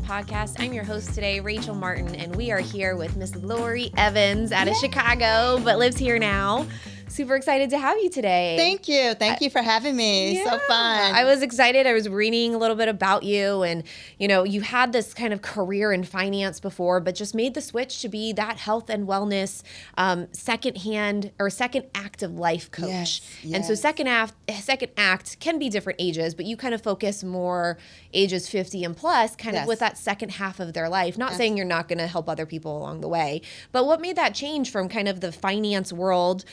Redefine podcast. I'm your host today, Rachel Martin, and we are here with Miss Lorie Evans out of Chicago, but lives here now. Super excited to have you today. Thank you. Thank you for having me. Yeah. So fun. I was excited. I was reading a little bit about you, and you had this kind of career in finance before, but just made the switch to be that health and wellness second act of life coach. Yes. And so second act can be different ages, but you kind of focus more ages 50 and plus, kind of with that second half of their life. Not saying you're not going to help other people along the way, but what made that change from kind of the finance world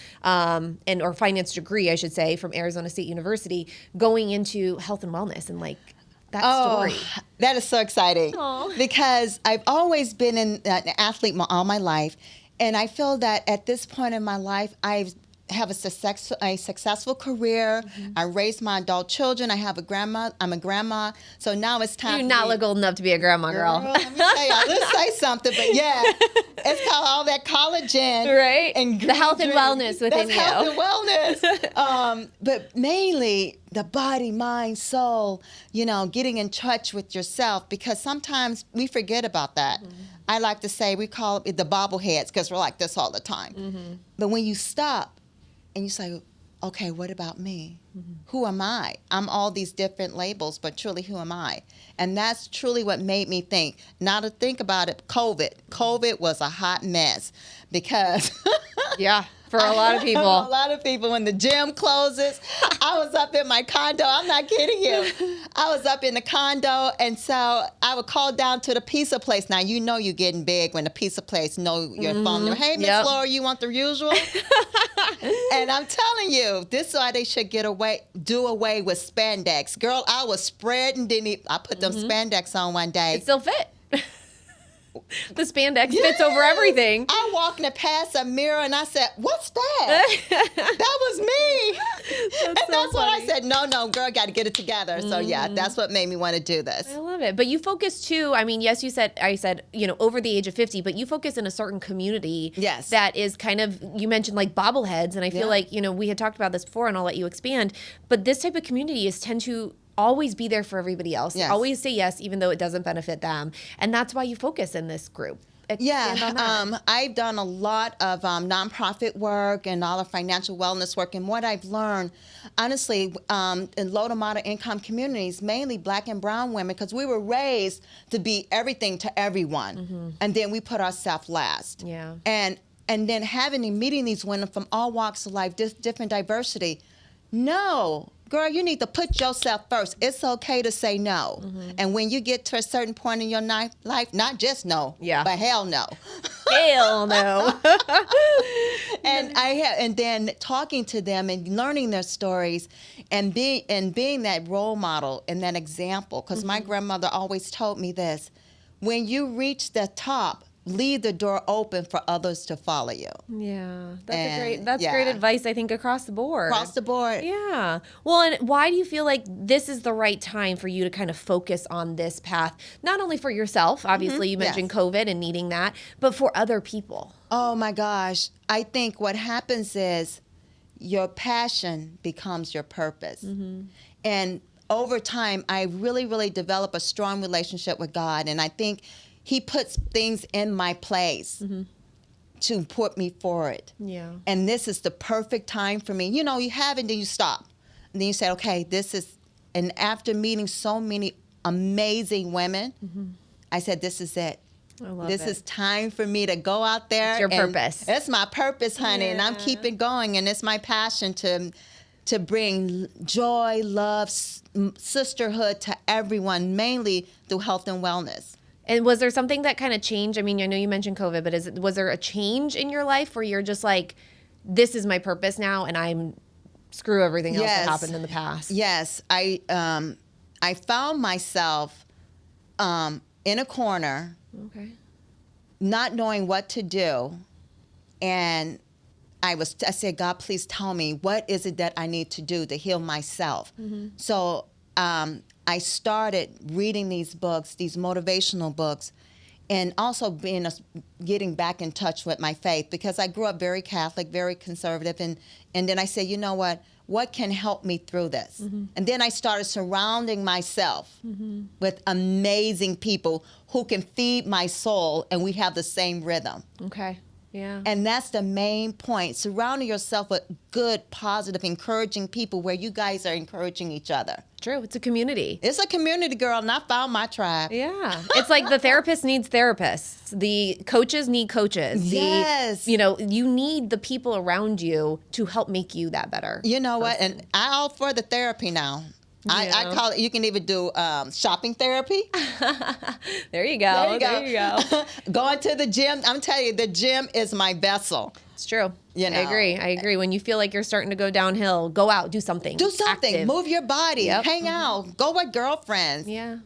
or finance degree, I should say, from Arizona State University, going into health and wellness and like that story? That is so exciting. Aww. Because I've always been an athlete all my life. And I feel that at this point in my life, I have a successful career. Mm-hmm. I raised my adult children. I have a grandma. I'm a grandma. So now it's time. You do not look old enough to be a grandma, girl. Let me tell you, let's say something. But yeah, it's called all that collagen, right? And the health and wellness within you. Health and wellness. But mainly the body, mind, soul. Getting in touch with yourself, because sometimes we forget about that. Mm-hmm. I like to say we call it the bobbleheads because we're like this all the time. Mm-hmm. But when you stop and you say, okay, what about me? Mm-hmm. Who am I? I'm all these different labels, but truly, who am I? And that's truly what made me think. Now to think about it, COVID was a hot mess because... Yeah, for a lot of people. A lot of people, when the gym closes, I was up in my condo. I'm not kidding you. I was up in the condo, and so I would call down to the pizza place. Now, you're getting big when the pizza place know your phone number. Hey, Miss Laura, you want the usual? And I'm telling you, this is why they should do away with spandex. Girl, I was spreading, I put them spandex on one day. It still fit. The spandex fits over everything. I walked past a mirror and I said, "What's that?" That was me. That's what I said. No, girl, got to get it together. So yeah, that's what made me want to do this. I love it. But you focus too. I mean, yes, I said over the age of 50, but you focus in a certain community. Yes. That is kind of, you mentioned like bobbleheads, and I feel like we had talked about this before, and I'll let you expand. But this type of community tend to always be there for everybody else. Yes. Always say yes, even though it doesn't benefit them. And that's why you focus in this group. I've done a lot of nonprofit work and all of financial wellness work. And what I've learned, honestly, in low to moderate income communities, mainly Black and brown women, because we were raised to be everything to everyone. Mm-hmm. And then we put ourselves last. Yeah. And then meeting these women from all walks of life, different diversity. No. Girl, you need to put yourself first. It's okay to say no. Mm-hmm. And when you get to a certain point in your life, not just no, but hell no. Hell no. And then talking to them and learning their stories and being that role model and that example. Because my grandmother always told me this: when you reach the top, leave the door open for others to follow you. Yeah, that's great advice, I think, across the board. Across the board. Yeah. Well, and why do you feel like this is the right time for you to kind of focus on this path? Not only for yourself, obviously, you mentioned COVID and needing that, but for other people. Oh my gosh. I think what happens is your passion becomes your purpose. Mm-hmm. And over time, I really, really developed a strong relationship with God. And I think He puts things in my place to put me forward. Yeah. And this is the perfect time for me. You have it, and then you stop. And then you say, okay, and after meeting so many amazing women, I said, this is it. I love this is time for me to go out there. It's your purpose. It's my purpose, honey, and I'm keeping going. And it's my passion to bring joy, love, sisterhood to everyone, mainly through health and wellness. And was there something that kind of changed? I mean, I know you mentioned COVID, but was there a change in your life where you're just like, this is my purpose now, and screw everything else that happened in the past? Yes. I found myself in a corner, not knowing what to do. And I said, God, please tell me, what is it that I need to do to heal myself? Mm-hmm. So I started reading these books, these motivational books, and also getting back in touch with my faith, because I grew up very Catholic, very conservative, and then I said, you know what can help me through this? And then I started surrounding myself with amazing people who can feed my soul, and we have the same rhythm. Okay. Yeah. And that's the main point. Surrounding yourself with good, positive, encouraging people where you guys are encouraging each other. True. It's a community. It's a community, girl, and I found my tribe. Yeah. It's like the therapist needs therapists. The coaches need coaches. Yes. You need the people around you to help make you that better. You know what? And I all for the therapy now. Yeah. I call it, you can even do shopping therapy. There you go. There you go. Going to the gym. I'm telling you, the gym is my vessel. It's true. I agree. When you feel like you're starting to go downhill, go out, do something. Do something. Active. Move your body. Yep. Hang out. Go with girlfriends. Yeah.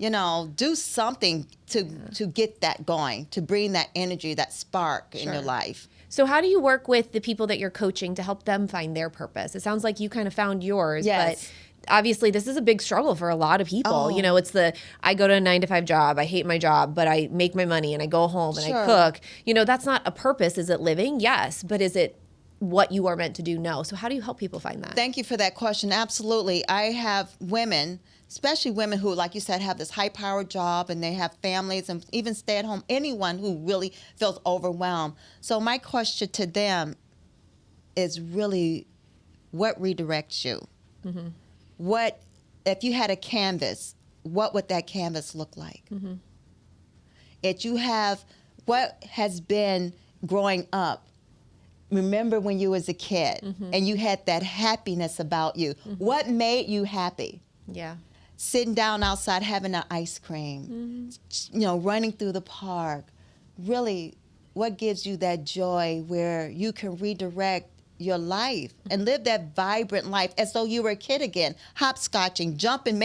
Do something to get that going, to bring that energy, that spark in your life. So how do you work with the people that you're coaching to help them find their purpose? It sounds like you kind of found yours, but obviously this is a big struggle for a lot of people. It's I go to a 9-to-5 job, I hate my job, but I make my money and I go home and I cook. That's not a purpose. Is it living? Yes. But is it what you are meant to do? No. So how do you help people find that? Thank you for that question. Absolutely. I have women, especially women who, like you said, have this high-powered job and they have families and even stay at home, anyone who really feels overwhelmed. So my question to them is really, what redirects you? What, if you had a canvas, what would that canvas look like? If you have, what has been growing up, remember when you was a kid and you had that happiness about you, what made you happy? Yeah. Sitting down outside having an ice cream, running through the park. Really, what gives you that joy where you can redirect your life and live that vibrant life as though you were a kid again, hopscotching, jumping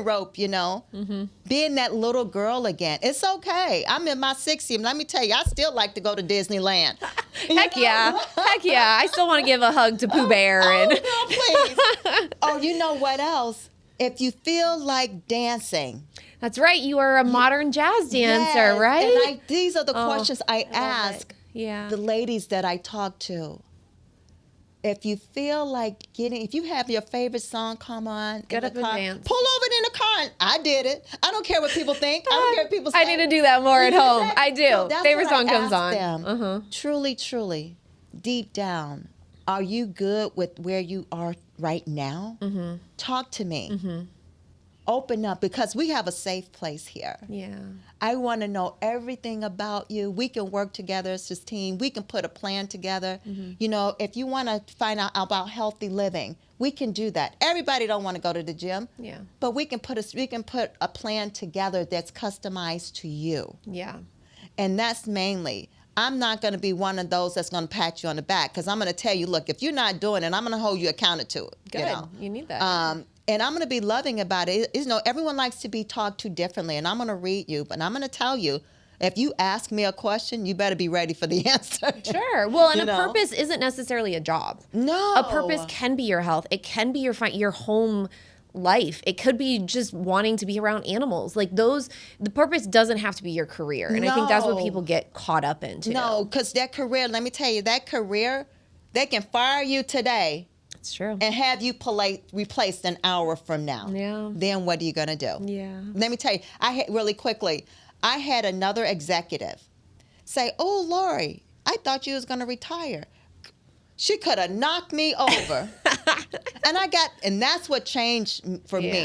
rope, being that little girl again. It's okay. I'm in my 60s, and let me tell you, I still like to go to Disneyland. Heck yeah. I still want to give a hug to Pooh Bear. Please. Oh, you know what else? If you feel like dancing. That's right. You are a modern jazz dancer, right? And these are the questions I ask the ladies that I talk to. If you feel like if you have your favorite song come on, get up and dance. Pull over in the car. I did it. I don't care what people think. I don't care what people say. I need to do that more at home. I do. So favorite song comes on. Them, truly, truly, deep down, are you good with where you are right now? Talk to me. Open up, because we have a safe place here. Yeah. I want to know everything about you. We can work together as a team. We can put a plan together. If you want to find out about healthy living, we can do that. Everybody don't want to go to the gym. Yeah. But we can put a plan together that's customized to you. Yeah. And that's mainly, I'm not going to be one of those that's going to pat you on the back, because I'm going to tell you, look, if you're not doing it, I'm going to hold you accountable to it. Good. You need that. And I'm going to be loving about it. Everyone likes to be talked to differently, and I'm going to read you, but I'm going to tell you, if you ask me a question, you better be ready for the answer. Sure. Well, and a purpose isn't necessarily a job. No. A purpose can be your health. It can be your home life. It could be just wanting to be around animals. The purpose doesn't have to be your career. And I think that's what people get caught up into. No, because that career, let me tell you, they can fire you today. It's true. And have you replaced an hour from now. Yeah. Then what are you going to do? Yeah. Let me tell you, really quickly, I had another executive say, oh, Lorie, I thought you was going to retire. She could have knocked me over. And that's what changed for me.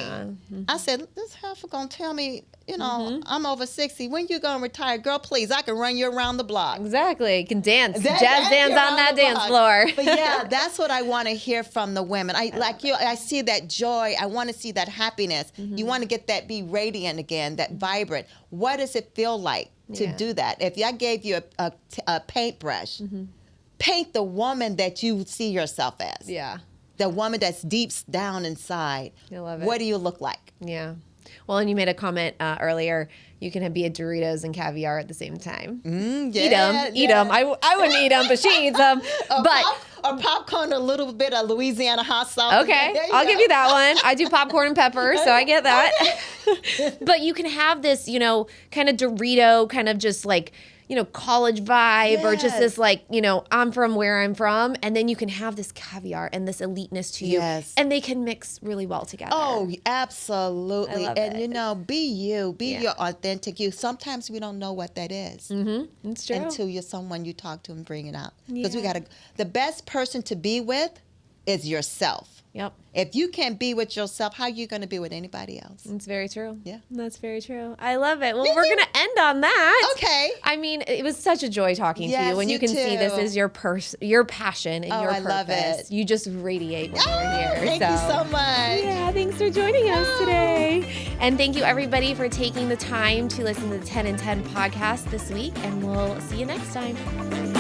I said, this heifer going to tell me, I'm over 60. When you going to retire? Girl, please, I can run you around the block. Exactly. You can dance. Jazz dance on that dance floor. But yeah, that's what I want to hear from the women. I see that joy. I want to see that happiness. You want to get that, be radiant again, that vibrant. What does it feel like to do that? If I gave you a paintbrush, paint the woman that you see yourself as. Yeah. The woman that's deep down inside. I love it. What do you look like? Yeah. Well, and you made a comment earlier. You can be a Doritos and caviar at the same time. Yeah, Eat them. I wouldn't eat them, but she eats them. Or popcorn, a little bit of Louisiana hot sauce. Okay, I'll give you that one. I do popcorn and pepper, so I get that. But you can have this, kind of Dorito, kind of just like, college vibe, or just this like, I'm from where I'm from. And then you can have this caviar and this eliteness to you. Yes. And they can mix really well together. Oh, absolutely. I love and it. be you, be your authentic you. Sometimes we don't know what that is. Mm-hmm. It's true. Until you're someone you talk to and bring it out. Because the best person to be with is yourself. Yep. If you can't be with yourself, how are you going to be with anybody else? That's very true. Yeah. That's very true. I love it. Well, we're going to end on that. Okay. I mean, it was such a joy talking to you. When you can see this is your passion and your purpose. I love it. You just radiate when you're here. Thank you so much. Yeah, thanks for joining us today. And thank you, everybody, for taking the time to listen to the 10 and 10 podcast this week. And we'll see you next time.